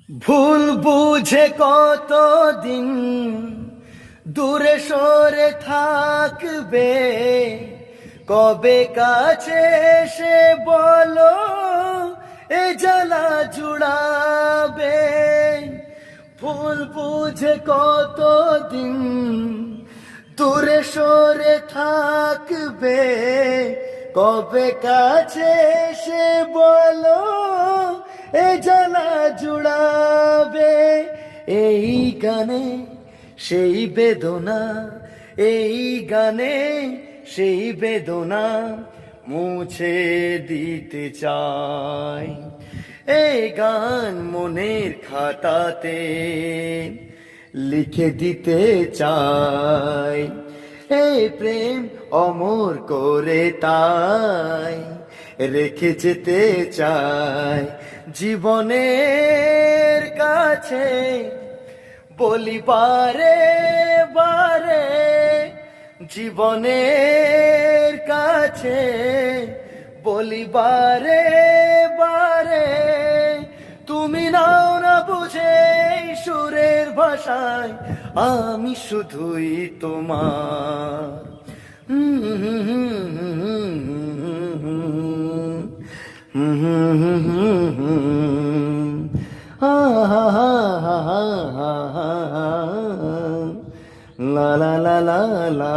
ভুল বুঝে কতদিন দূরে সরে থাকবে, কবে কাছে এসে বলো এ জ্বালা জুড়াবে। ভুল বুঝে কতদিন দূরে সরে থাকবে, কবে কাছে এসে বলো এ জ্বালা জুড়াবে। এই গানে সেই বেদনা, এই গানে সেই বেদনা মুছে দিতে চাই। এই গান মনের খাতাতে লিখে দিতে চাই। এই প্রেম অমর করে তাই রেখে যেতে চাই জীবনের কাছে। বলি বারে বারে জীবনের কাছে, বলি বারে বারে তুমি নাও না বুঝে এই সুরের ভাষায়, আমি শুধুই তোমার। লা লা লা লা লা।